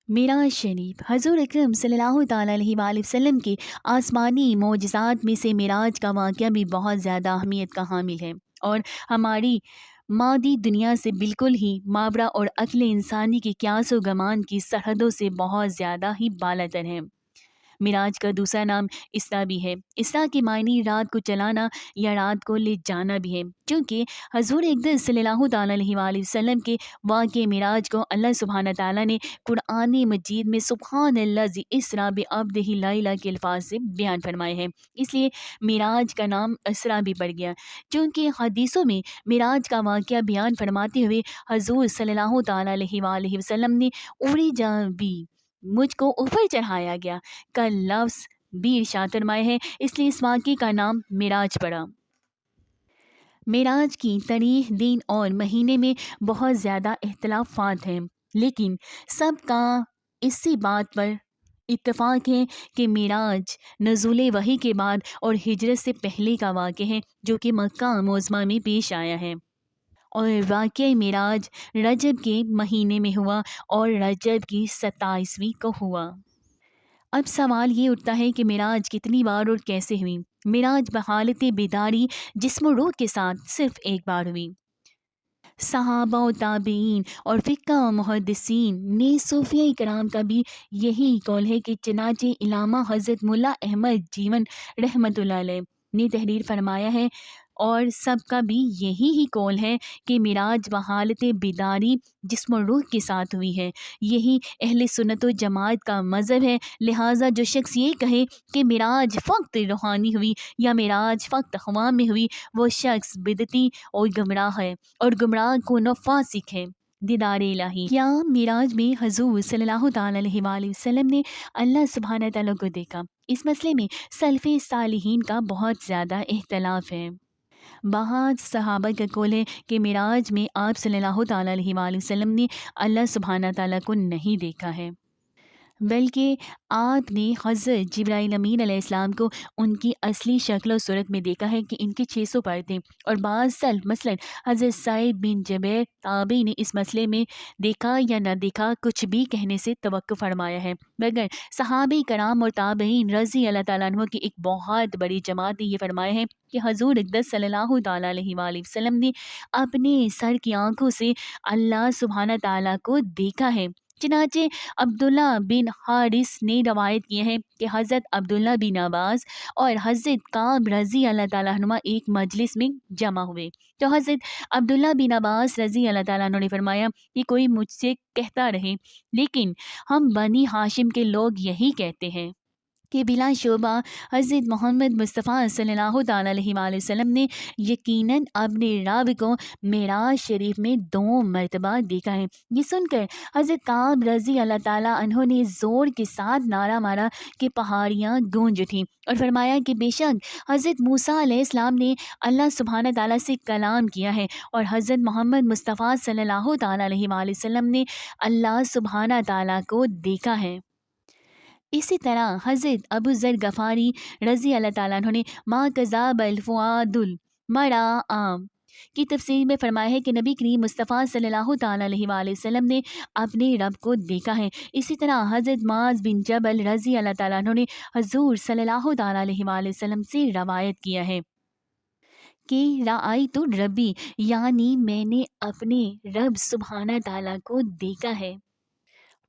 معراج شریف حضور اکرم صلی اللہ تعالیٰ علیہ وآلہ وسلم کے آسمانی معجزات میں سے معراج کا واقعہ بھی بہت زیادہ اہمیت کا حامل ہے اور ہماری مادی دنیا سے بالکل ہی ماورا اور عقل انسانی کے قیاس و گمان کی سرحدوں سے بہت زیادہ ہی بالاتر ہے۔ معراج کا دوسرا نام اسراء بھی ہے۔ اسراء کے معنی رات کو چلانا یا رات کو لے جانا بھی ہے، چونکہ حضور اقدس صلی اللہ تعالیٰ علیہ وآلہ وسلم کے واقع معراج کو اللہ سبحانہ تعالیٰ نے قرآن مجید میں سبحان الذی اسریٰ بعبدہ لیلا کے الفاظ سے بیان فرمائے ہیں، اس لیے معراج کا نام اسراء بھی پڑ گیا۔ چونکہ حدیثوں میں معراج کا واقعہ بیان فرماتے ہوئے حضور صلی اللہ تعالیٰ علیہ وآلہ وسلم نے اڑی جا بھی مجھ کو اوپر چڑھایا گیا کا لفظ بھی ارشاد فرمائے ہیں، اس لیے اس واقعے کا نام معراج پڑا۔ معراج کی تاریخ، دن اور مہینے میں بہت زیادہ اختلافات ہیں، لیکن سب کا اسی بات پر اتفاق ہے کہ معراج نزول وحی کے بعد اور ہجرت سے پہلے کا واقعہ ہے، جو کہ مکہ معظمہ میں پیش آیا ہے، اور واقعہ معراج رجب کے مہینے میں ہوا اور رجب کی 27ویں کو ہوا۔ اب سوال یہ اٹھتا ہے کہ معراج کتنی بار اور کیسے ہوئی؟ معراج بحالت بیداری جسم و روح کے ساتھ صرف ایک بار ہوئی۔ صحابہ و تابعین اور فقہ و محدثین نے صوفیہ کرام کا بھی یہی قول ہے کہ چنانچہ علامہ حضرت ملا احمد جیون رحمۃ اللہ علیہ نے تحریر فرمایا ہے، اور سب کا بھی یہی قول ہے کہ معراج بحالت بیداری جسم و روح کے ساتھ ہوئی ہے۔ یہی اہل سنت و جماعت کا مذہب ہے، لہٰذا جو شخص یہ کہے کہ معراج فقط روحانی ہوئی یا معراج فقط ہوا میں ہوئی، وہ شخص بدعتی اور گمراہ ہے، اور گمراہ کن و فاسق ہے۔ دیدار الہی، کیا معراج میں حضور صلی اللہ تعالیٰ علیہ وآلہ وسلم نے اللہ سبحانہ تعالیٰ کو دیکھا؟ اس مسئلے میں سلف صالحین کا بہت زیادہ اختلاف ہے۔ بعض صحابہ کا قول ہے کہ معراج میں آپ صلی اللہ تعالیٰ علیہ وآلہ وسلم نے اللہ سبحانہ تعالیٰ کو نہیں دیکھا ہے، بلکہ آپ نے حضرت جبرائیل امین علیہ السلام کو ان کی اصلی شکل و صورت میں دیکھا ہے کہ ان کے 600 پر تھے، اور بعض سلف مثلاً حضرت سعید بن جبیر تابعی نے اس مسئلے میں دیکھا یا نہ دیکھا کچھ بھی کہنے سے توقف فرمایا ہے، مگر صحابہ کرام اور تابعین رضی اللہ تعالیٰ عنہ کی ایک بہت بڑی جماعت نے یہ فرمایا ہے کہ حضور اقدس صلی اللہ تعالیٰ علیہ وآلہ وسلم نے اپنے سر کی آنکھوں سے اللہ سبحانہ تعالیٰ کو دیکھا ہے۔ چنانچہ عبداللہ بن حارث نے روایت کیا ہے کہ حضرت عبداللہ بن عباس اور حضرت کعب رضی اللہ تعالیٰ عنہ ایک مجلس میں جمع ہوئے، تو حضرت عبداللہ بن عباس رضی اللہ تعالیٰ عنہ نے فرمایا کہ کوئی مجھ سے کہتا رہے، لیکن ہم بنی ہاشم کے لوگ یہی کہتے ہیں کہ بلا شبہ حضرت محمد مصطفیٰ صلی اللہ تعالیٰ علیہ وآلہ وسلم نے یقیناً اپنے رب کو معراج شریف میں 2 مرتبہ دیکھا ہے۔ یہ سن کر حضرت کعب رضی اللہ تعالیٰ عنہ نے زور کے ساتھ نعرہ مارا کہ پہاڑیاں گونج اٹھیں، اور فرمایا کہ بے شک حضرت موسیٰ علیہ السلام نے اللہ سبحانہ تعالیٰ سے کلام کیا ہے، اور حضرت محمد مصطفیٰ صلی اللہ تعالیٰ علیہ وآلہ وسلم نے اللہ سبحانہ تعالیٰ کو دیکھا ہے۔ اسی طرح حضرت ابو ذر غفاری رضی اللہ تعالیٰ عنہ نے ما کذب الفؤاد المرأ کی تفسیر میں فرمایا ہے کہ نبی کریم مصطفیٰ صلی اللہ تعالیٰ علیہ وآلہ وسلم نے اپنے رب کو دیکھا ہے۔ اسی طرح حضرت معاذ بن جبل رضی اللہ تعالیٰ عنہ نے حضور صلی اللہ تعالیٰ علیہ وآلہ وسلم سے روایت کیا ہے کہ رأیت ربی، یعنی میں نے اپنے رب سبحانہ تعالیٰ کو دیکھا ہے۔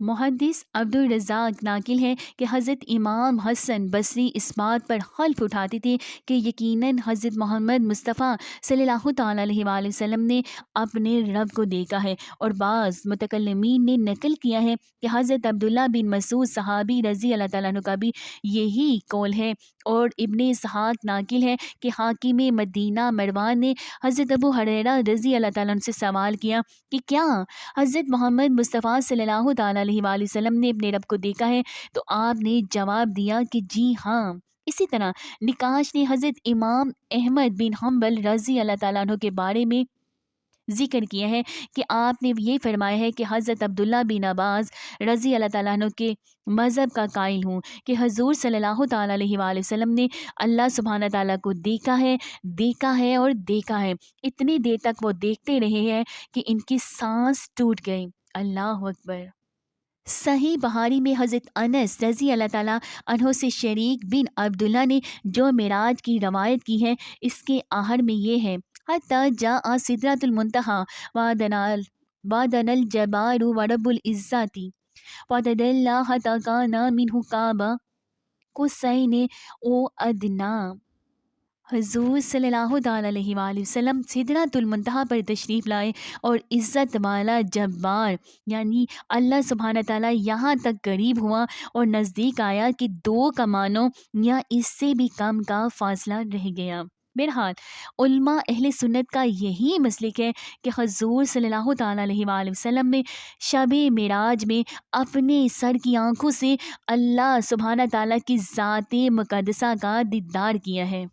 محدث عبدالرزاق ناقل ہے کہ حضرت امام حسن بصری اس بات پر حلف اٹھاتے تھے کہ یقیناً حضرت محمد مصطفیٰ صلی اللہ تعالیٰ علیہ وآلہ وسلم نے اپنے رب کو دیکھا ہے، اور بعض متکلمین نے نقل کیا ہے کہ حضرت عبداللہ بن مسعود صحابی رضی اللہ تعالیٰ عنہ کا بھی یہی قول ہے، اور ابن اسحاق ناقل ہے کہ حاکم مدینہ مروان نے حضرت ابو ہریرہ رضی اللہ تعالیٰ عنہ سے سوال کیا کہ کیا حضرت محمد مصطفیٰ صلی اللہ تعالیٰ علیہ وآلہ وسلم نے اپنے رب کو دیکھا ہے؟ تو آپ نے جواب دیا کہ جی ہاں۔ اسی طرح نکاش نے حضرت امام احمد بن حنبل رضی اللہ تعالیٰ عنہ کے بارے میں ذکر کیا ہے کہ آپ نے یہ فرمایا ہے کہ حضرت عبداللہ بن عباس رضی اللہ تعالیٰ عنہ کے مذہب کا قائل ہوں کہ حضور صلی اللہ تعالیٰ علیہ وآلہ وسلم نے اللہ سبحانہ تعالیٰ کو دیکھا ہے، دیکھا ہے اور دیکھا ہے، اتنی دیر تک وہ دیکھتے رہے ہیں کہ ان کی سانس ٹوٹ گئی۔ اللہ اکبر۔ صحیح بہاری میں حضرت انس رضی اللہ تعالیٰ عنہ سے شریک بن عبداللہ نے جو معراج کی روایت کی ہے، اس کے آخر میں یہ ہے: حتی جاء سدرۃ المنتہا وادن الجبار ورب العزت فتدلی حتی کان منہ قاب قوسین او ادنی۔ حضور صلی اللہ تعالیٰ علیہ وآلہ وسلم سدرۃ المنتہا پر تشریف لائے اور عزت والا جبار یعنی اللہ سبحانہ تعالیٰ یہاں تک قریب ہوا اور نزدیک آیا کہ 2 کمانوں یا اس سے بھی کم کا فاصلہ رہ گیا۔ بہرحال علماء اہل سنت کا یہی مسلک ہے کہ حضور صلی اللہ تعالیٰ علیہ وآلہ وسلم نے شب معراج میں اپنے سر کی آنکھوں سے اللہ سبحانہ تعالیٰ کی ذات مقدسہ کا دیدار کیا ہے۔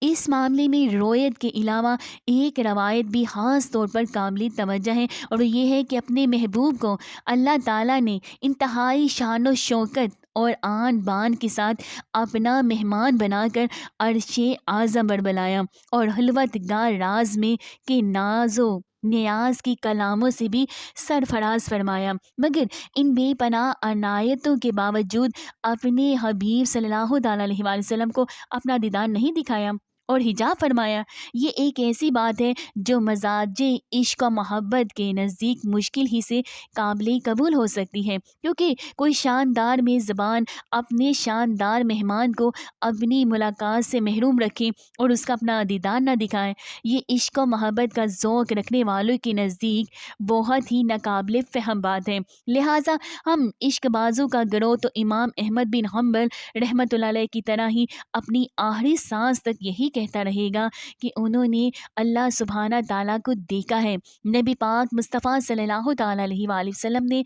اس معاملے میں روایت کے علاوہ ایک روایت بھی خاص طور پر قابل توجہ ہے، اور یہ ہے کہ اپنے محبوب کو اللہ تعالیٰ نے انتہائی شان و شوکت اور آن بان کے ساتھ اپنا مہمان بنا کر عرش اعظم پر بلایا اور خلوت گاہ راز میں کے ناز و نیاز کی کلاموں سے بھی سرفراز فرمایا، مگر ان بے پناہ عنایتوں کے باوجود اپنے حبیب صلی اللہ تعالیٰ علیہ وآلہ وسلم کو اپنا دیدار نہیں دکھایا اور حجاب فرمایا۔ یہ ایک ایسی بات ہے جو مزاج عشق و محبت کے نزدیک مشکل ہی سے قابل قبول ہو سکتی ہے، کیونکہ کوئی شاندار میزبان اپنے شاندار مہمان کو اپنی ملاقات سے محروم رکھے اور اس کا اپنا دیدار نہ دکھائے، یہ عشق و محبت کا ذوق رکھنے والوں کے نزدیک بہت ہی ناقابل فہم بات ہے۔ لہٰذا ہم عشق بازوں کا گروہ تو امام احمد بن حنبل رحمۃ اللہ علیہ کی طرح ہی اپنی آخری سانس تک یہی کہتا رہے گا کہ انہوں نے اللہ سبحانہ تعالیٰ کو دیکھا ہے۔ نبی پاک مصطفیٰ صلی اللہ تعالیٰ علیہ وآلہ وسلم نے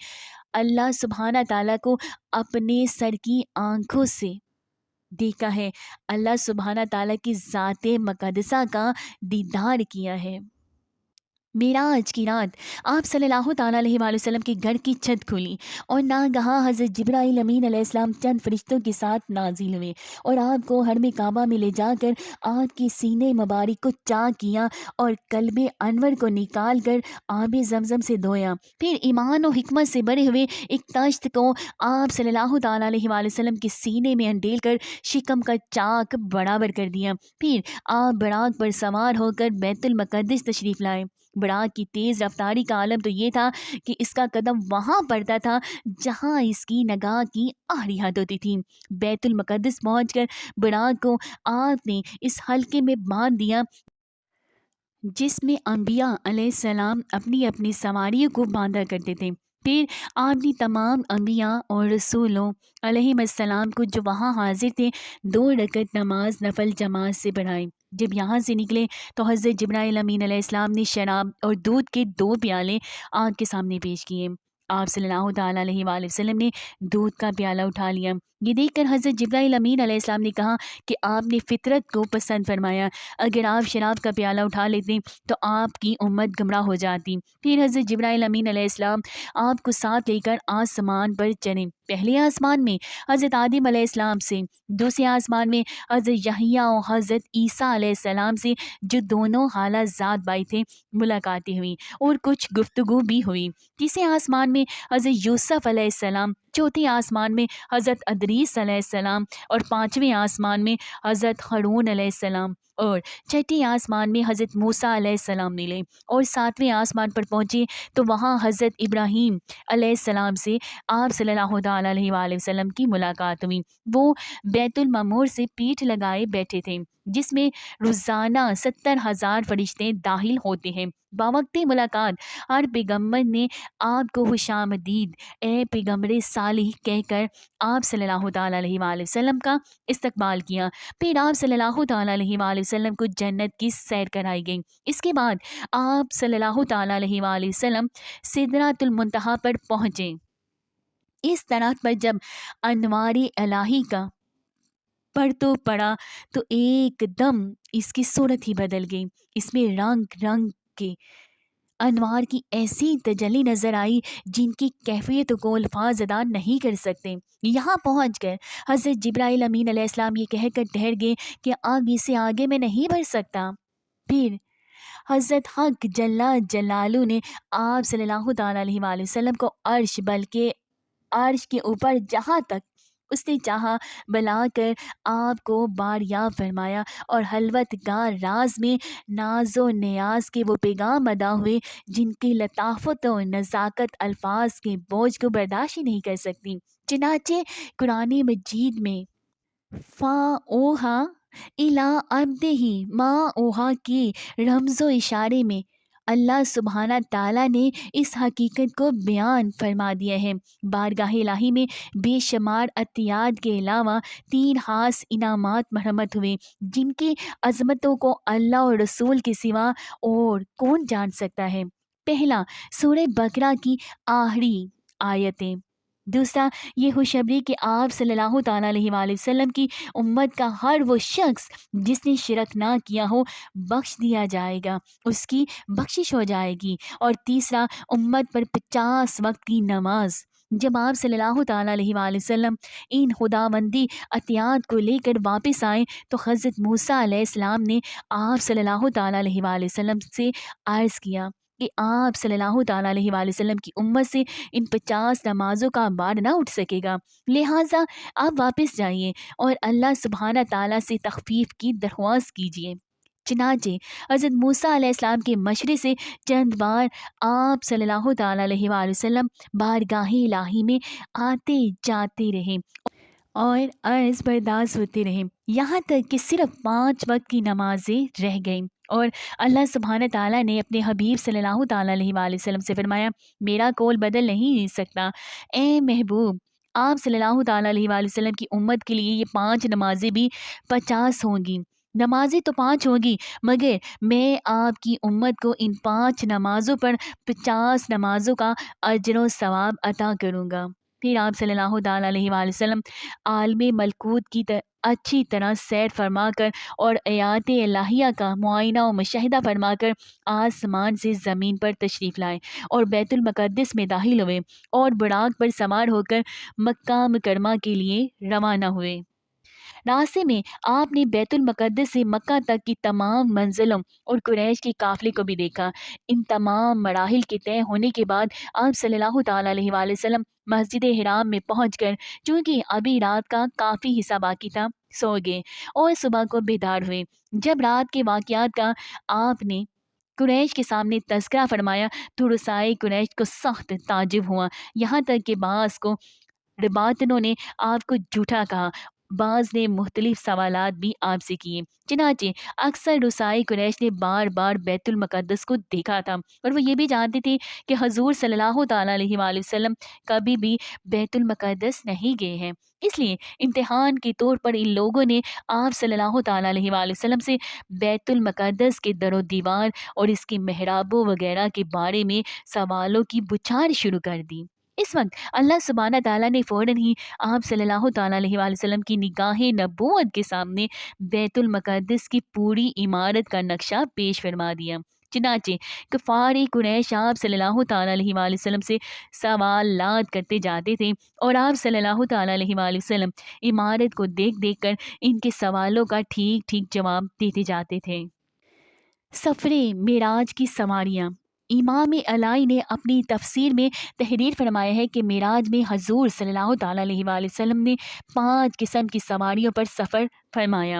اللہ سبحانہ تعالیٰ کو اپنے سر کی آنکھوں سے دیکھا ہے، اللہ سبحانہ تعالیٰ کی ذات مقدسہ کا دیدار کیا ہے۔ معراج کی رات آپ صلی اللہ تعالیٰ علیہ وآلہ وسلم کے گھر کی چھت کھلی اور ناگہاں حضرت جبرائیل امین علیہ السلام چند فرشتوں کے ساتھ نازل ہوئے اور آپ کو حرم کعبہ میں لے جا کر آپ کی سینے مبارک کو چاک کیا اور قلب انور کو نکال کر آب زمزم سے دھویا، پھر ایمان و حکمت سے بھرے ہوئے ایک تشت کو آپ صلی اللہ تعالیٰ علیہ وآلہ وسلم کے سینے میں انڈیل کر شکم کا چاک برابر کر دیا، پھر آپ براق پر سوار ہو کر بیت المقدس تشریف لائے۔ براق کی تیز رفتاری کا عالم تو یہ تھا کہ اس کا قدم وہاں پڑتا تھا جہاں اس کی نگاہ کی آخری حد ہوتی تھی۔ بیت المقدس پہنچ کر براق کو آپ نے اس حلقے میں باندھ دیا جس میں انبیاء علیہ السلام اپنی اپنی سواریوں کو باندھا کرتے تھے۔ پھر آپ نے تمام انبیاء اور رسولوں علیہ السلام کو جو وہاں حاضر تھے 2 رکعت نماز نفل جماعت سے پڑھائی۔ جب یہاں سے نکلے تو حضرت جبرائیل امین علیہ السلام نے شراب اور دودھ کے 2 پیالے آپ کے سامنے پیش کیے۔ آپ صلی اللہ تعالیٰ علیہ وآلہ وسلم نے دودھ کا پیالہ اٹھا لیا۔ یہ دیکھ کر حضرت جبرائیل امین علیہ السلام نے کہا کہ آپ نے فطرت کو پسند فرمایا، اگر آپ شراب کا پیالہ اٹھا لیتے تو آپ کی امت گمراہ ہو جاتی۔ پھر حضرت جبرائیل امین علیہ السلام آپ کو ساتھ لے کر آسمان پر چڑھے، پہلے آسمان میں حضرت آدم علیہ السلام سے، دوسرے آسمان میں حضرت یحییٰ اور حضرت عیسیٰ علیہ السلام سے جو دونوں خالہ زاد بھائی تھے ملاقاتیں ہوئی اور کچھ گفتگو بھی ہوئی۔ تیسرے آسمان میں حضرت یوسف علیہ السلام، چوتھے آسمان میں حضرت ادریس علیہ السلام اور 5ویں آسمان میں حضرت ہارون علیہ السلام اور چھٹے آسمان میں حضرت موسیٰ علیہ السلام ملے اور 7ویں آسمان پر پہنچے تو وہاں حضرت ابراہیم علیہ السلام سے آپ صلی اللہ تعالیٰ علیہ وآلہ وسلم کی ملاقات ہوئی۔ وہ بیت المعمور سے پیٹھ لگائے بیٹھے تھے جس میں روزانہ 70,000 فرشتے داخل ہوتے ہیں۔ باوقت ملاقات ہر پیغمبر نے آپ کو خوش آمدید اے پیغمبر صالح کہہ کر آپ صلی اللہ تعالیٰ علیہ وآلہ وسلم کا استقبال کیا، پھر آپ صلی اللہ تعالیٰ علیہ وآلہ وسلم کو جنت کی سیر کرائی گئی۔ اس کے بعد آپ صلی اللہ تعالیٰ علیہ وآلہ وسلم سدرۃ المنتہا پر پہنچے۔ اس طرح پر جب انوار الہی کا پرتو پڑا تو ایک دم اس کی صورت ہی بدل گئی، اس میں رنگ رنگ کے انوار کی ایسی تجلی نظر آئی جن کی کیفیت کو الفاظ ادا نہیں کر سکتے۔ یہاں پہنچ کر حضرت جبرائیل امین علیہ السلام یہ کہہ کر ٹھہر گئے کہ اب اسے آگے میں نہیں بڑھ سکتا۔ پھر حضرت حق جل جلالہ نے آپ صلی اللہ تعالیٰ علیہ وآلہ وسلم کو عرش بلکہ عرش کے اوپر جہاں تک اس نے چاہا بلا کر آپ کو باریاب فرمایا، اور حلوت گاہ راز میں ناز و نیاز کے وہ پیغام ادا ہوئے جن کی لطافت و نزاکت الفاظ کے بوجھ کو برداشت ہی نہیں کر سکتی۔ چنانچہ قرآن مجید میں فا اوہا الا عبدہ ما اوہا کی رمز و اشارے میں اللہ سبحانہ تعالیٰ نے اس حقیقت کو بیان فرما دیا ہے۔ بارگاہ الہی میں بے شمار عطیات کے علاوہ 3 خاص انعامات مرحمت ہوئے جن کی عظمتوں کو اللہ اور رسول کے سوا اور کون جان سکتا ہے۔ پہلا، سورہ بقرہ کی آخری آیتیں۔ دوسرا، یہ خوشخبری کہ آپ صلی اللہ تعالیٰ علیہ وآلہ وسلم کی امت کا ہر وہ شخص جس نے شرک نہ کیا ہو بخش دیا جائے گا، اس کی بخشش ہو جائے گی۔ اور تیسرا، امت پر 50 وقت کی نماز۔ جب آپ صلی اللہ تعالیٰ علیہ وآلہ وسلم ان خداوندی عطیات کو لے کر واپس آئے تو حضرت موسیٰ علیہ السلام نے آپ صلی اللہ تعالیٰ علیہ وآلہ وسلم سے عرض کیا کہ آپ صلی اللہ تعالیٰ علیہ وآلہ وسلم کی امت سے ان 50 نمازوں کا بار نہ اٹھ سکے گا، لہٰذا آپ واپس جائیے اور اللہ سبحانہ تعالیٰ سے تخفیف کی درخواست کیجیے۔ چنانچہ حضرت موسیٰ علیہ السلام کے مشورے سے چند بار آپ صلی اللہ تعالیٰ علیہ وآلہ وسلم بارگاہ الہی میں آتے جاتے رہے اور عرض برداشت ہوتے رہے، یہاں تک کہ صرف 5 وقت کی نمازیں رہ گئیں، اور اللہ سبحانہ تعالیٰ نے اپنے حبیب صلی اللہ تعالیٰ علیہ وآلہ وسلم سے فرمایا، میرا قول بدل نہیں سکتا، اے محبوب، آپ صلی اللہ تعالیٰ علیہ وآلہ وسلم کی امت کے لیے یہ 5 نمازیں بھی 50 ہوں گی۔ نمازیں تو 5 ہوگی، مگر میں آپ کی امت کو ان 5 نمازوں پر 50 نمازوں کا اجر و ثواب عطا کروں گا۔ پھر آپ صلی اللہ تعالیٰ علیہ وآلہ وسلم عالم ملکوت کی اچھی طرح سیر فرما کر اور آیات الہیہ کا معائنہ و مشاہدہ فرما کر آسمان سے زمین پر تشریف لائے اور بیت المقدس میں داخل ہوئے اور براق پر سوار ہو کر مکہ مکرمہ کے لیے روانہ ہوئے۔ راستے میں آپ نے بیت المقدس سے مکہ تک کی تمام منزلوں اور قریش کے قافلے کو بھی دیکھا۔ ان تمام مراحل کے طے ہونے کے بعد آپ صلی اللہ تعالیٰ علیہ وآلہ وسلم مسجد حرام میں پہنچ کر چونکہ ابھی رات کا کافی حصہ باقی تھا سو گئے اور صبح کو بیدار ہوئے۔ جب رات کے واقعات کا آپ نے قریش کے سامنے تذکرہ فرمایا تو رؤسائے قریش کو سخت تعجب ہوا، یہاں تک کہ بعض کو رباطنوں نے آپ کو جھوٹا کہا، بعض نے مختلف سوالات بھی آپ سے کیے۔ چنانچہ اکثر رؤسائے قریش نے بار بار بیت المقدس کو دیکھا تھا اور وہ یہ بھی جانتے تھے کہ حضور صلی اللہ تعالیٰ علیہ وآلہ وسلم کبھی بھی بیت المقدس نہیں گئے ہیں، اس لیے امتحان کے طور پر ان لوگوں نے آپ صلی اللہ تعالیٰ علیہ وآلہ وسلم سے بیت المقدس کے در و دیوار اور اس کے محرابوں وغیرہ کے بارے میں سوالوں کی بچھاڑ شروع کر دی۔ اس وقت اللہ سبحانہ تعالیٰ نے فوراً ہی آپ صلی اللہ تعالیٰ علیہ وآلہ وسلم کی نگاہ نبوت کے سامنے بیت المقدس کی پوری عمارت کا نقشہ پیش فرما دیا۔ چنانچہ کفار قریش آپ صلی اللہ تعالیٰ علیہ وآلہ وسلم سے سوالات کرتے جاتے تھے اور آپ صلی اللہ تعالیٰ علیہ وآلہ وسلم عمارت کو دیکھ دیکھ کر ان کے سوالوں کا ٹھیک ٹھیک جواب دیتے جاتے تھے۔ سفر معراج کی سواریاں۔ امام علائی نے اپنی تفسیر میں تحریر فرمایا ہے کہ معراج میں حضور صلی اللہ تعالیٰ علیہ وآلہ وسلم نے 5 قسم کی سواریوں پر سفر فرمایا۔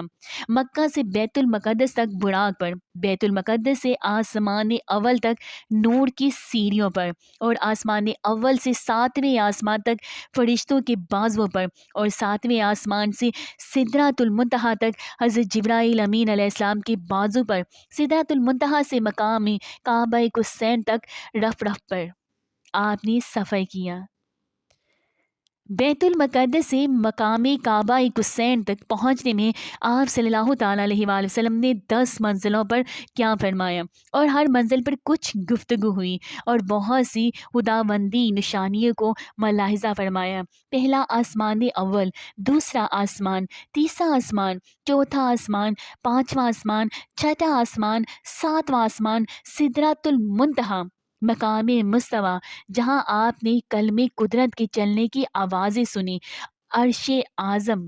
مکہ سے بیت المقدس تک براق پر، بیت المقدس سے آسمان اول تک نور کی سیڑھیوں پر، اور آسمان اول سے 7ویں آسمان تک فرشتوں کے بازوؤں پر، اور 7ویں آسمان سے سدرۃ المنتہا تک حضرت جبرائیل امین علیہ السلام کے بازو پر، سدرۃ المنتہا سے مقام کعبہ حسین تک رف رف پر آپ نے سفر کیا۔ بیت المقدس سے مقام کعبہ حسین تک پہنچنے میں آپ صلی اللہ تعالیٰ علیہ وآلہ وسلم نے 10 منزلوں پر قیام فرمایا اور ہر منزل پر کچھ گفتگو ہوئی اور بہت سی خداوندی نشانیوں کو ملاحظہ فرمایا۔ پہلا آسمان اول، دوسرا آسمان، تیسرا آسمان، چوتھا آسمان، 5واں آسمان، چھٹا آسمان، 7واں آسمان، سدرۃ المنتہا، مقام مستوی جہاں آپ نے کلمہ قدرت کے چلنے کی آوازیں سنی، عرش اعظم۔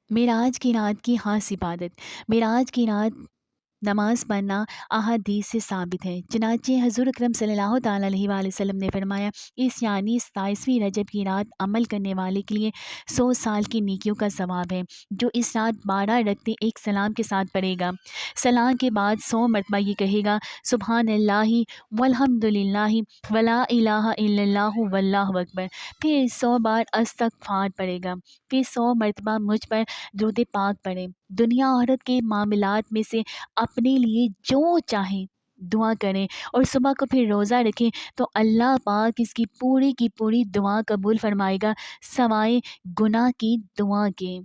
معراج کی رات کی خاص عبادت۔ معراج کی رات نماز پڑھنا احادیث سے ثابت ہے۔ چنانچہ حضور اکرم صلی اللہ تعالیٰ علیہ وآلہ وسلم نے فرمایا، اس یعنی 27ویں رجب کی رات عمل کرنے والے کے لیے 100 سال کی نیکیوں کا ثواب ہے۔ جو اس رات 12 رکعتیں ایک سلام کے ساتھ پڑھے گا، سلام کے بعد 100 مرتبہ یہ کہے گا، سبحان اللہ والحمد للہ ولا الہ الا اللہ واللہ اکبر، پھر 100 بار استغفار پڑھے گا، پھر 100 مرتبہ مجھ پر درود پاک پڑھے، دنیا آخرت کے معاملات میں سے اپنے لیے جو چاہیں دعا کریں، اور صبح کو پھر روزہ رکھیں تو اللہ پاک اس کی پوری دعا قبول فرمائے گا، سوائے گناہ کی دعا کے۔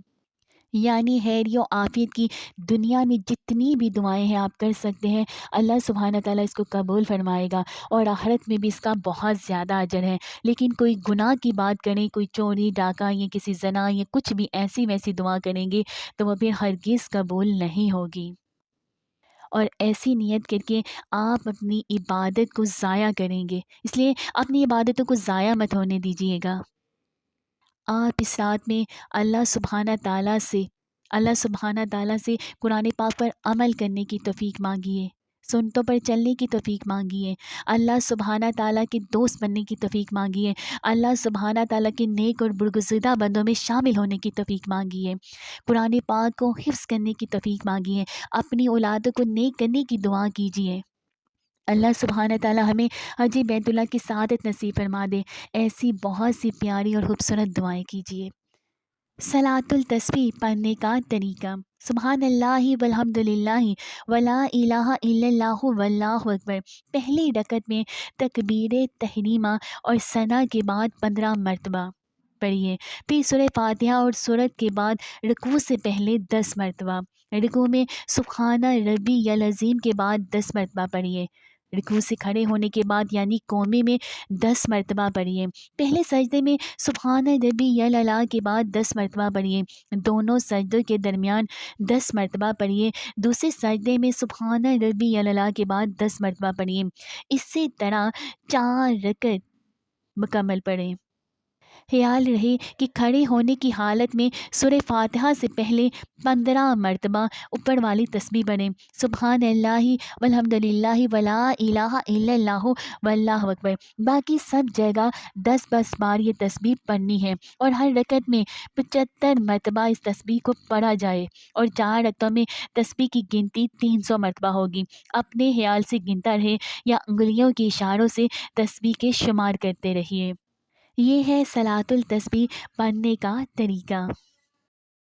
یعنی خیر و عافیت کی دنیا میں جتنی بھی دعائیں ہیں آپ کر سکتے ہیں، اللہ سبحانہ تعالیٰ اس کو قبول فرمائے گا، اور آخرت میں بھی اس کا بہت زیادہ اجر ہے۔ لیکن کوئی گناہ کی بات کریں، کوئی چوری ڈاکہ یا کسی زنا یا کچھ بھی ایسی ویسی دعا کریں گے تو وہ پھر ہرگز قبول نہیں ہوگی، اور ایسی نیت کر کے آپ اپنی عبادت کو ضائع کریں گے۔ اس لیے اپنی عبادتوں کو ضائع مت ہونے دیجیے گا۔ آپ اس رات میں اللہ سبحانہ تعالیٰ سے قرآن پاک پر عمل کرنے کی توفیق مانگیے، سنتوں پر چلنے کی توفیق مانگیے، اللہ سبحانہ تعالیٰ کے دوست بننے کی توفیق مانگیے، اللہ سبحانہ تعالیٰ کے نیک اور برگزیدہ بندوں میں شامل ہونے کی توفیق مانگیے، قرآن پاک کو حفظ کرنے کی توفیق مانگیے، اپنی اولادوں کو نیک کرنے کی دعا کیجیے۔ اللہ سبحانہ تعالیٰ ہمیں حج بیت اللہ کی سعادت نصیب فرما دے۔ ایسی بہت سی پیاری اور خوبصورت دعائیں کیجیے۔ صلاۃ التسبیح پڑھنے کا طریقہ: سبحان اللہ والحمد للہ ولا الہ الا اللہ واللہ اکبر، پہلی رکعت میں تکبیر تحریمہ اور ثنا کے بعد 15 مرتبہ پڑھیے، پھر سورہ فاتحہ اور سورت کے بعد رکوع سے پہلے 10 مرتبہ، رکوع میں سبحان ربی العظیم کے بعد 10 مرتبہ پڑھیے، رکوع سے کھڑے ہونے کے بعد یعنی قومے میں 10 مرتبہ پڑھیے، پہلے سجدے میں سبحان ربی الاعلیٰ کے بعد 10 مرتبہ پڑھیے، دونوں سجدوں کے درمیان 10 مرتبہ پڑھیے، دوسرے سجدے میں سبحان ربی الاعلیٰ کے بعد 10 مرتبہ پڑھیے، اسی طرح 4 رکعت مکمل پڑھیں۔ خیال رہے کہ کھڑے ہونے کی حالت میں سورہ فاتحہ سے پہلے 15 مرتبہ اوپر والی تسبیح پڑھیں، سبحان اللہ والحمد للہ ولا الہ الا اللہ واللہ اکبر، باقی سب جگہ 10 بار یہ تسبیح پڑھنی ہے، اور ہر رکعت میں 75 مرتبہ اس تسبیح کو پڑھا جائے، اور 4 رکعتوں میں تسبیح کی گنتی 300 مرتبہ ہوگی۔ اپنے خیال سے گنتا رہے یا انگلیوں کے اشاروں سے تسبیح کے شمار کرتے رہیے۔ یہ ہے صلاۃ التسبیح پڑھنے کا طریقہ۔